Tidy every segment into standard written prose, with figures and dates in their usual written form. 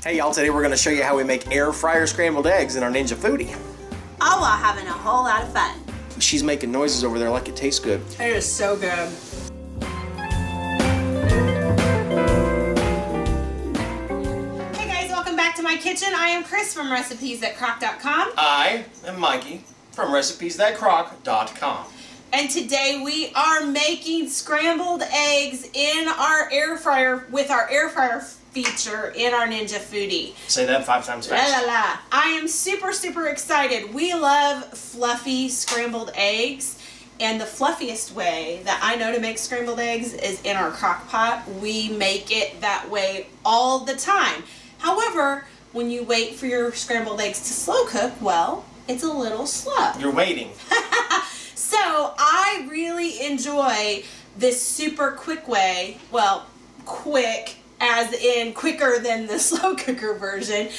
Hey y'all, today we're going to show you how we make air fryer scrambled eggs in our Ninja Foodi. All while having a whole lot of fun. She's making noises over there like it tastes good. It is so good. Hey guys, welcome back to my kitchen. I am Cris from recipes@crock.com. I am Mikey from recipes.crock.com. And today we are making scrambled eggs in our air fryer with our air fryer feature in our Ninja Foodi. Say that 5 times fast. La la la. I am super excited. We love fluffy scrambled eggs, and the fluffiest way that I know to make scrambled eggs is in our crock pot. We make it that way all the time. However, when you wait for your scrambled eggs to slow cook, well, it's a little slow. You're waiting. So I really enjoy this super quick way, well, quick as in quicker than the slow cooker version,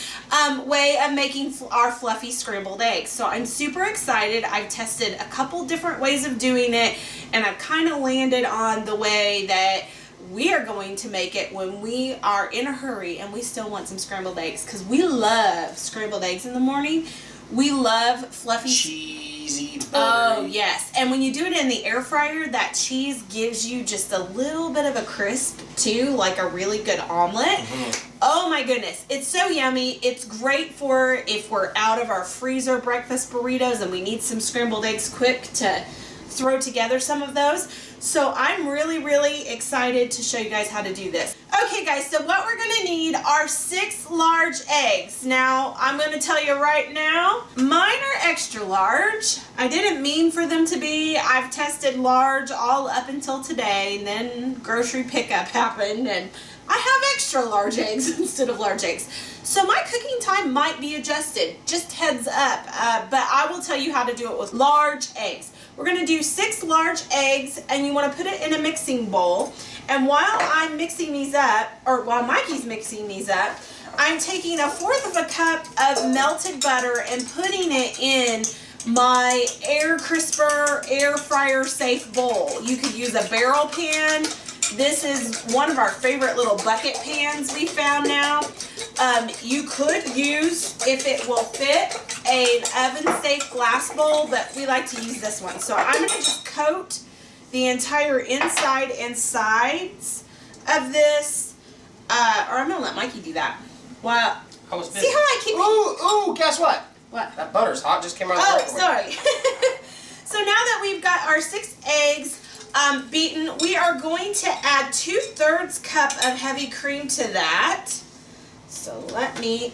way of making our fluffy scrambled eggs. So I'm super excited. I've tested a couple different ways of doing it, and I've kind of landed on the way that we are going to make it when we are in a hurry and we still want some scrambled eggs, because we love scrambled eggs in the morning. We love fluffy cheesy butter. Oh yes, and when you do it in the air fryer, that cheese gives you just a little bit of a crisp too, like a really good omelet. Mm-hmm. Oh my goodness, it's so yummy. It's great for if we're out of our freezer breakfast burritos and we need some scrambled eggs quick to throw together some of those. So I'm really excited to show you guys how to do this. Okay guys, so what we're gonna need are 6 large eggs. Now, I'm gonna tell you right now, mine are extra large. I didn't mean for them to be. I've tested large all up until today, and then grocery pickup happened, and I have extra large eggs instead of large eggs. So my cooking time might be adjusted, just heads up, but I will tell you how to do it with large eggs. We're going to do 6 large eggs, and you want to put it in a mixing bowl. And while I'm mixing these up, or while Mikey's mixing these up, I'm taking 1/4 cup of melted butter and putting it in my air crisper, air fryer safe bowl. You could use a barrel pan. This is one of our favorite little bucket pans we found now. You could use, if it will fit, an oven-safe glass bowl, but we like to use this one. So I'm going to just coat the entire inside and sides of this, or I'm going to let Mikey do that. Wow. I was busy. See how I keep... Ooh, guess what? What? That butter's hot, just came out of the microwave. sorry. So now that we've got our 6 eggs beaten, we are going to add 2/3 cup of heavy cream to that. So let me,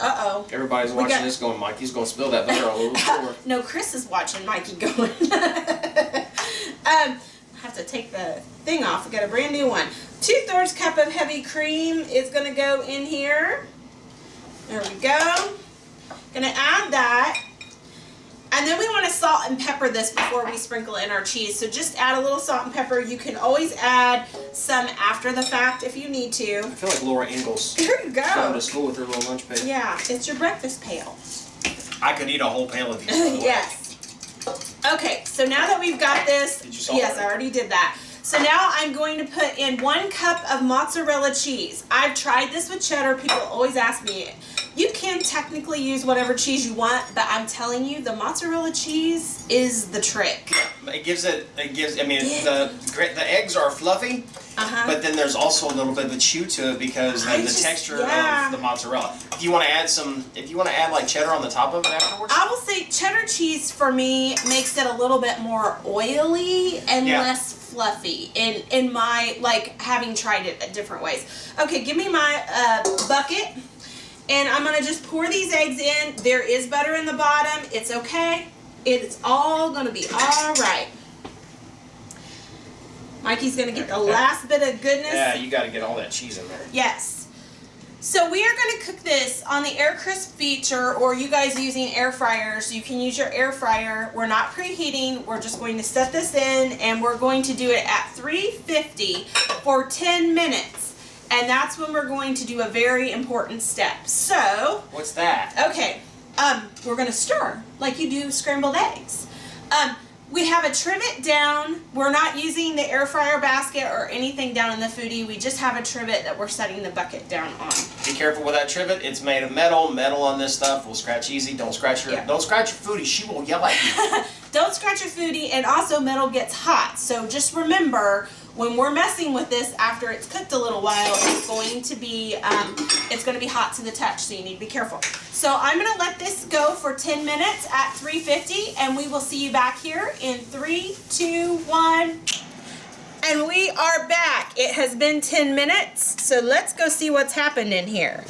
Everybody's watching this going, Mikey's going to spill that butter all over the floor. No, Cris is watching Mikey going. Have to take the thing off. We got a brand new one. 2/3 cup of heavy cream is going to go in here. There we go. Going to add that. And then we want to salt and pepper this before we sprinkle in our cheese. So just add a little salt and pepper. You can always add some after the fact if you need to. I feel like Laura Ingalls. There you go. Going to school with her little lunch pail. Yeah, it's your breakfast pail. I could eat a whole pail of these. By the way. Yes. Okay, so now that we've got this, Did you salt yes, it? I already did that. So now I'm going to put in 1 cup of mozzarella cheese. I've tried this with cheddar. People always ask me, you can technically use whatever cheese you want, but I'm telling you, the mozzarella cheese is the trick. It gives, I mean, the eggs are fluffy, but then there's also a little bit of a chew to it because of the texture of the mozzarella. If you want to add like cheddar on the top of it afterwards. I will say cheddar cheese for me makes it a little bit more oily and less fluffy in my, like, having tried it at different ways. Okay, give me my bucket. And I'm going to just pour these eggs in. There is butter in the bottom. It's okay. It's all going to be all right. Mikey's going to get the last bit of goodness. Yeah, you got to get all that cheese in there. Yes. So we are going to cook this on the Air Crisp feature, or you guys using air fryers, you can use your air fryer. We're not preheating. We're just going to set this in, and we're going to do it at 350 for 10 minutes. And that's when we're going to do a very important step. So, what's that? Okay, we're going to stir like you do scrambled eggs. We have a trivet down. We're not using the air fryer basket or anything down in the Foodi. We just have a trivet that we're setting the bucket down on. Be careful with that trivet. It's made of metal. Metal on this stuff will scratch easy. Don't scratch your Foodi. She will yell at you. Don't scratch your Foodi, and also metal gets hot. So just remember, when we're messing with this after it's cooked a little while, it's going to be hot to the touch, so you need to be careful. So I'm going to let this go for 10 minutes at 350, and we will see you back here in 3, 2, 1. And we are back. It has been 10 minutes, so let's go see what's happened in here.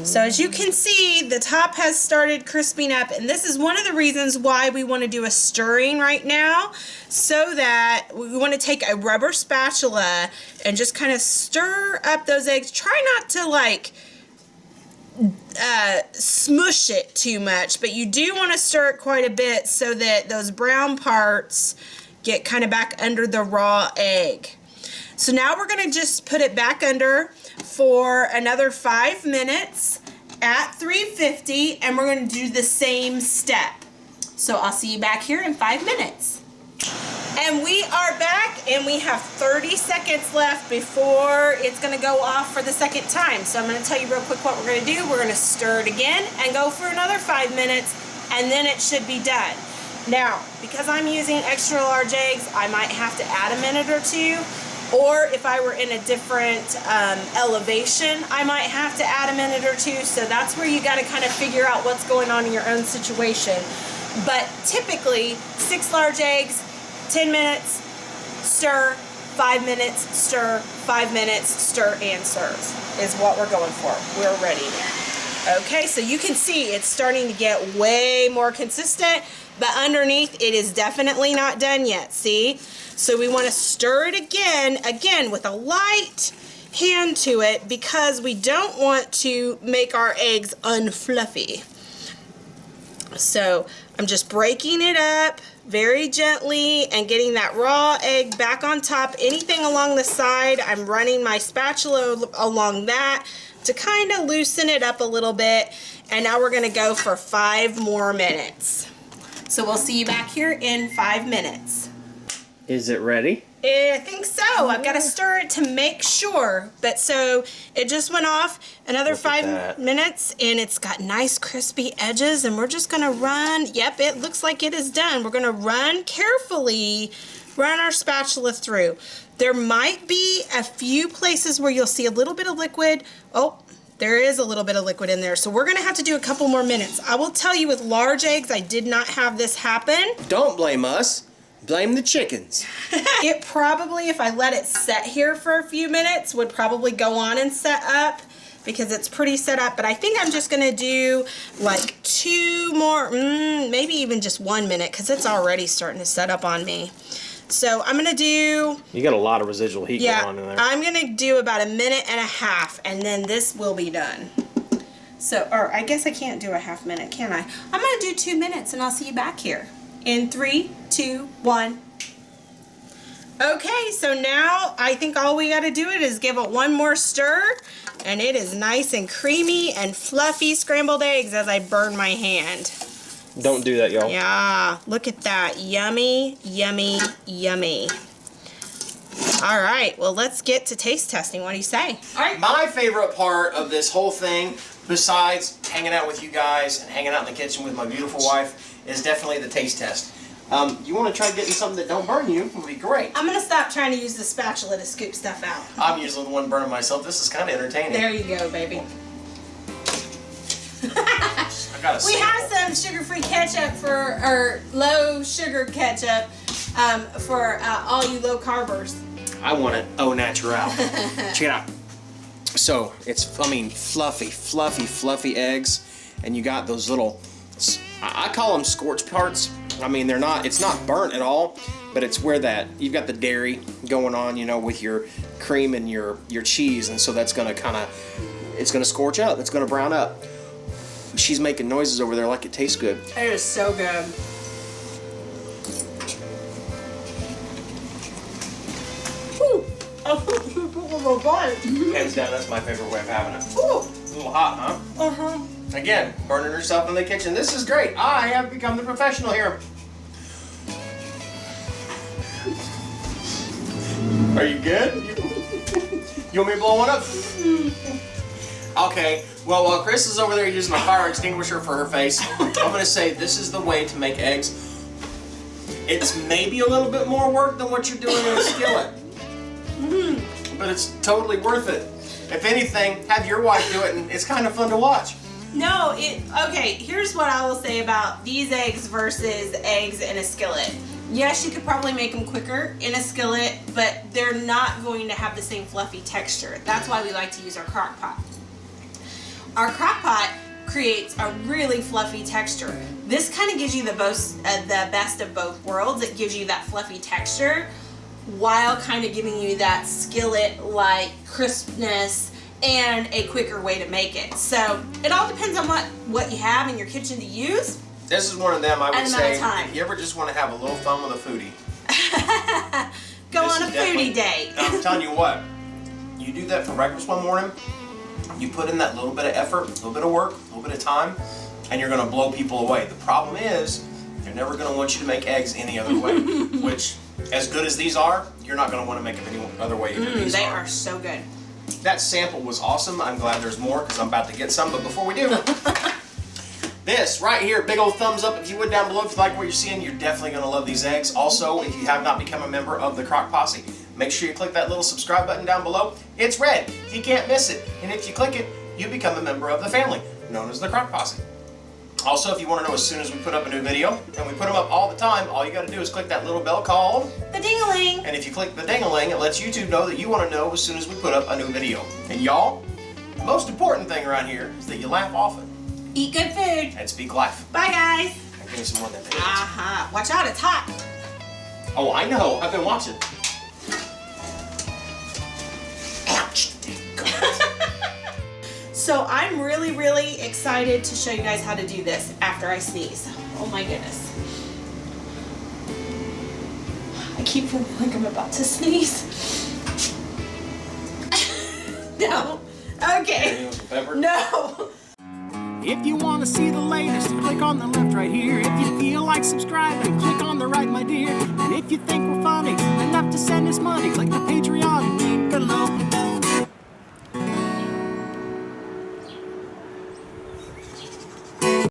So as you can see, the top has started crisping up, and this is one of the reasons why we want to do a stirring right now, so that we want to take a rubber spatula and just kind of stir up those eggs. Try not to like smush it too much, but you do want to stir it quite a bit so that those brown parts get kind of back under the raw egg. So now we're going to just put it back under for another 5 minutes at 350, and we're going to do the same step. So I'll see you back here in 5 minutes. And we are back, and we have 30 seconds left before it's going to go off for the second time. So I'm going to tell you real quick what we're going to do. We're going to stir it again and go for another 5 minutes, and then it should be done. Now, because I'm using extra large eggs, I might have to add a minute or two, or if I were in a different elevation, I might have to add a minute or two. So that's where you got to kind of figure out what's going on in your own situation. But typically, 6 large eggs, 10 minutes, stir, 5 minutes, stir, 5 minutes, stir, and serve is what we're going for. We're ready now. Okay, so you can see it's starting to get way more consistent, but underneath it is definitely not done yet, see? So we want to stir it again with a light hand to it, because we don't want to make our eggs unfluffy. So I'm just breaking it up very gently and getting that raw egg back on top. Anything along the side, I'm running my spatula along that to kind of loosen it up a little bit. And now we're going to go for 5 more minutes. So we'll see you back here in 5 minutes. Is it ready? I think so. I've got to stir it to make sure. But so it just went off another 5 minutes, and it's got nice crispy edges, and we're just going to run. Yep, it looks like it is done. We're going to run carefully, run our spatula through. There might be a few places where you'll see a little bit of liquid. Oh, there is a little bit of liquid in there. So we're going to have to do a couple more minutes. I will tell you, with large eggs, I did not have this happen. Don't blame us. Blame the chickens. It probably, if I let it set here for a few minutes, would probably go on and set up, because it's pretty set up. But I think I'm just going to do like 2 more, maybe even just 1 minute, because it's already starting to set up on me. So I'm going to do... You got a lot of residual heat going on in there. I'm going to do about 1.5 minutes, and then this will be done. So, or I guess I can't do a half minute, can I? I'm going to do 2 minutes, and I'll see you back here in 3, 2, 1. Okay, so now I think all we got to do is give it 1 more stir, and it is nice and creamy and fluffy scrambled eggs as I burn my hand. Don't do that, y'all. Yeah, look at that. Yummy, yummy, yummy. All right, well, let's get to taste testing. What do you say? All right, my favorite part of this whole thing, besides hanging out with you guys and hanging out in the kitchen with my beautiful wife, is definitely the taste test. You want to try getting something that don't burn you, would be great. I'm going to stop trying to use the spatula to scoop stuff out. I'm usually the one burning myself. This is kind of entertaining. There you go, baby. We have some sugar-free ketchup or low sugar ketchup for all you low carbers. I want it au natural. Check it out. So it's, fluffy eggs, and you got those little, I call them scorch parts. I mean, they're not, it's not burnt at all, but it's where that, you've got the dairy going on, you know, with your cream and your cheese, and so that's gonna kind of, it's gonna scorch up, it's gonna brown up. She's making noises over there like it tastes good. It is so good. Ooh. Hands down, that's my favorite way of having it. Ooh. A little hot, huh? Uh-huh. Again, burning herself in the kitchen. This is great. I have become the professional here. Are you good? You want me to blow one up? Okay, well, while Cris is over there using a fire extinguisher for her face, I'm going to say this is the way to make eggs. It's maybe a little bit more work than what you're doing in a skillet. But it's totally worth it. If anything, have your wife do it, and it's kind of fun to watch. No, okay, here's what I will say about these eggs versus eggs in a skillet. Yes, you could probably make them quicker in a skillet, but they're not going to have the same fluffy texture. That's why we like to use our crock pot. Our crock pot creates a really fluffy texture. This kind of gives you the best of both worlds. It gives you that fluffy texture while kind of giving you that skillet-like crispness and a quicker way to make it. So it all depends on what you have in your kitchen to use. This is one of them, I would say, if you ever just want to have a little fun with a foodie. Go on a foodie date. I'm telling you what, you do that for breakfast one morning, you put in that little bit of effort, a little bit of work, a little bit of time, and you're going to blow people away. The problem is, they're never going to want you to make eggs any other way, which, as good as these are, you're not going to want to make them any other way either. They are so good. That sample was awesome. I'm glad there's more because I'm about to get some, but before we do, this right here, big old thumbs up if you would down below if you like what you're seeing. You're definitely going to love these eggs. Also, if you have not become a member of the Crock Posse, make sure you click that little subscribe button down below. It's red. You can't miss it. And if you click it, you become a member of the family, known as the Crock Posse. Also, if you want to know as soon as we put up a new video, and we put them up all the time, all you got to do is click that little bell called the ding-a-ling. And if you click the ding-a-ling, it lets YouTube know that you want to know as soon as we put up a new video. And y'all, the most important thing around here is that you laugh often. Eat good food. And speak life. Bye, guys. I'm getting some more than that. Watch out, it's hot. Oh, I know. I've been watching. Ouch. So I'm really, really excited to show you guys how to do this after I sneeze. Oh my goodness. I keep feeling like I'm about to sneeze. No. Okay. No. If you want to see the latest, click on the left right here. If you feel like subscribing, click on the right, my dear. And if you think we're funny enough to send us money, click the Patreon link below.